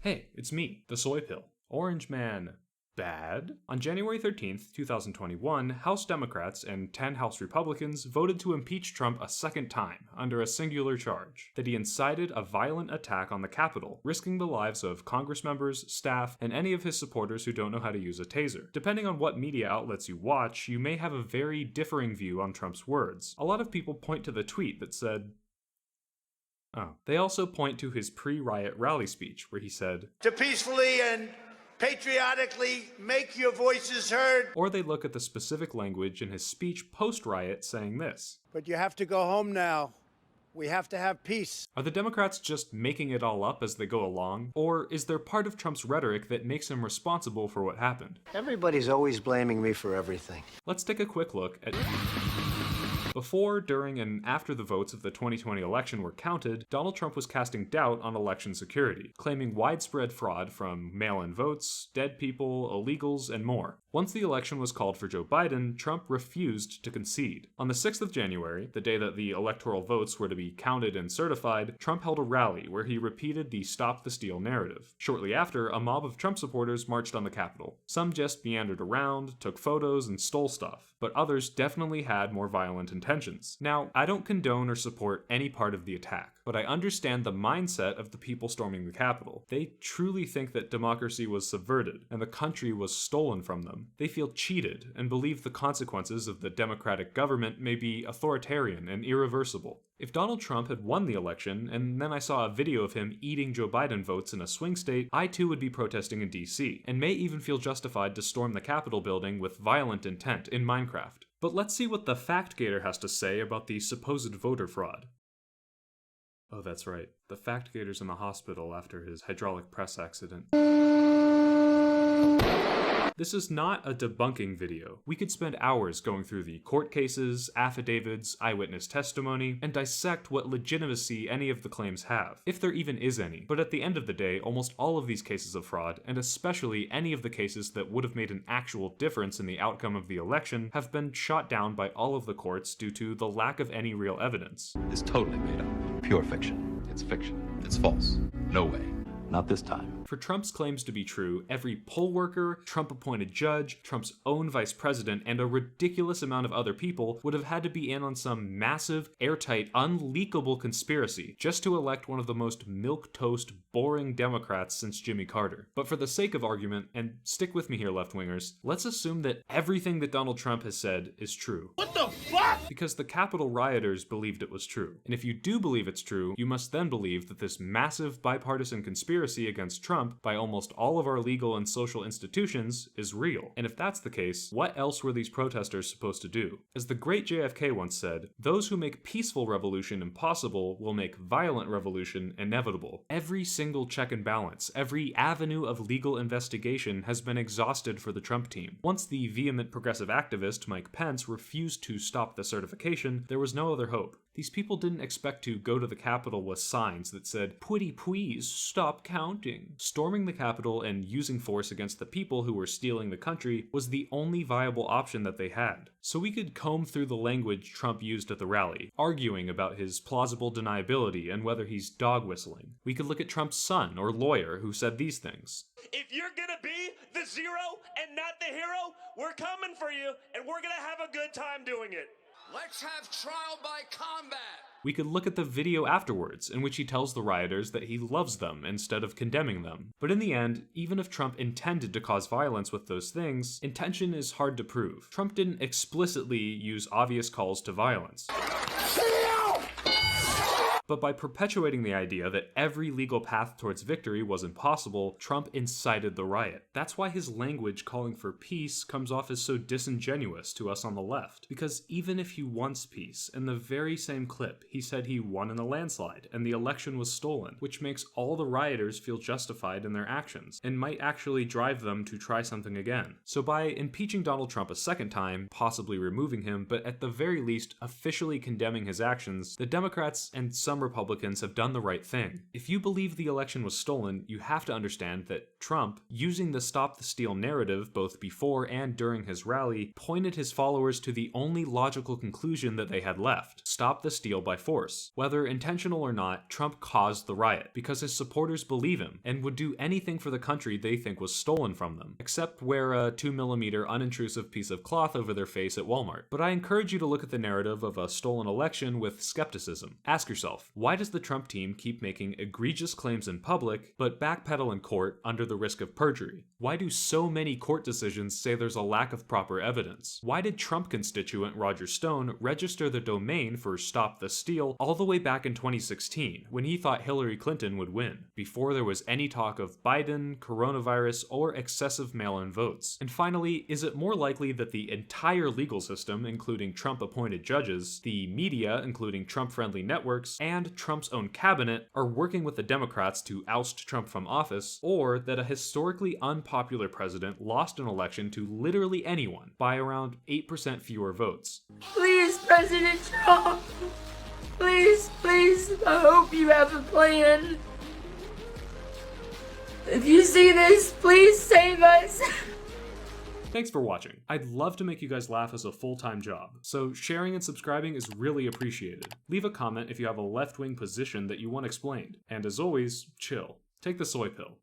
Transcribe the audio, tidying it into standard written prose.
Hey, it's me, the soy pill. Orange Man. Bad? On January 13th, 2021, House Democrats and 10 House Republicans voted to impeach Trump a second time under a singular charge: that he incited a violent attack on the Capitol, risking the lives of Congress members, staff, and any of his supporters who don't know how to use a taser. Depending on what media outlets you watch, you may have a very differing view on Trump's words. A lot of people point to the tweet that said, oh. They also point to his pre-riot rally speech, where he said, to peacefully and patriotically make your voices heard. Or they look at the specific language in his speech post-riot saying this: but you have to go home now. We have to have peace. Are the Democrats just making it all up as they go along? Or is there part of Trump's rhetoric that makes him responsible for what happened? Everybody's always blaming me for everything. Let's take a quick look at... Before, during, and after the votes of the 2020 election were counted, Donald Trump was casting doubt on election security, claiming widespread fraud from mail-in votes, dead people, illegals, and more. Once the election was called for Joe Biden, Trump refused to concede. On the 6th of January, the day that the electoral votes were to be counted and certified, Trump held a rally where he repeated the Stop the Steal narrative. Shortly after, a mob of Trump supporters marched on the Capitol. Some just meandered around, took photos, and stole stuff, but others definitely had more violent intentions. Now, I don't condone or support any part of the attack, but I understand the mindset of the people storming the Capitol. They truly think that democracy was subverted and the country was stolen from them. They feel cheated and believe the consequences of the democratic government may be authoritarian and irreversible. If Donald Trump had won the election, and then I saw a video of him eating Joe Biden votes in a swing state, I too would be protesting in DC, and may even feel justified to storm the Capitol building with violent intent in Minecraft. But let's see what the FactGator has to say about the supposed voter fraud. Oh, that's right. The FactGator's in the hospital after his hydraulic press accident. This is not a debunking video. We could spend hours going through the court cases, affidavits, eyewitness testimony, and dissect what legitimacy any of the claims have, if there even is any. But at the end of the day, almost all of these cases of fraud, and especially any of the cases that would have made an actual difference in the outcome of the election, have been shot down by all of the courts due to the lack of any real evidence. It's totally made up. Pure fiction. It's fiction. It's false. No way. Not this time. For Trump's claims to be true, every poll worker, Trump-appointed judge, Trump's own vice president, and a ridiculous amount of other people would have had to be in on some massive, airtight, unleakable conspiracy just to elect one of the most milquetoast, boring Democrats since Jimmy Carter. But for the sake of argument, and stick with me here, left-wingers, let's assume that everything that Donald Trump has said is true. What the fuck? Because the Capitol rioters believed it was true. And if you do believe it's true, you must then believe that this massive bipartisan conspiracy against Trump by almost all of our legal and social institutions is real. And if that's the case, what else were these protesters supposed to do? As the great JFK once said, those who make peaceful revolution impossible will make violent revolution inevitable. Every single check and balance, every avenue of legal investigation has been exhausted for the Trump team. Once the vehement progressive activist Mike Pence refused to stop the certification, there was no other hope. These people didn't expect to go to the Capitol with signs that said, "Pretty please, stop counting." Storming the Capitol and using force against the people who were stealing the country was the only viable option that they had. So we could comb through the language Trump used at the rally, arguing about his plausible deniability and whether he's dog whistling. We could look at Trump's son or lawyer who said these things. If you're gonna be the zero and not the hero, we're coming for you and we're gonna have a good time doing it. Let's have trial by combat. We could look at the video afterwards, in which he tells the rioters that he loves them instead of condemning them. But in the end, even if Trump intended to cause violence with those things, intention is hard to prove. Trump didn't explicitly use obvious calls to violence. But by perpetuating the idea that every legal path towards victory was impossible, Trump incited the riot. That's why his language calling for peace comes off as so disingenuous to us on the left. Because even if he wants peace, in the very same clip, he said he won in a landslide and the election was stolen, which makes all the rioters feel justified in their actions, and might actually drive them to try something again. So by impeaching Donald Trump a second time, possibly removing him, but at the very least officially condemning his actions, the Democrats and some some Republicans have done the right thing. If you believe the election was stolen, you have to understand that Trump, using the Stop the Steal narrative both before and during his rally, pointed his followers to the only logical conclusion that they had left: stop the steal by force. Whether intentional or not, Trump caused the riot because his supporters believe him and would do anything for the country they think was stolen from them, except wear a 2mm unintrusive piece of cloth over their face at Walmart. But I encourage you to look at the narrative of a stolen election with skepticism. Ask yourself, why does the Trump team keep making egregious claims in public, but backpedal in court under the risk of perjury? Why do so many court decisions say there's a lack of proper evidence? Why did Trump constituent Roger Stone register the domain for Stop the Steal all the way back in 2016, when he thought Hillary Clinton would win, before there was any talk of Biden, coronavirus, or excessive mail-in votes? And finally, is it more likely that the entire legal system, including Trump-appointed judges, the media, including Trump-friendly networks, and Trump's own cabinet, are working with the Democrats to oust Trump from office, or that a historically unpopular president lost an election to literally anyone by around 8% fewer votes? Please, President Trump, please, I hope you have a plan. If you see this, please save us. Thanks for watching. I'd love to make you guys laugh as a full-time job, so sharing and subscribing is really appreciated. Leave a comment if you have a left-wing position that you want explained, and as always, chill. Take the soy pill.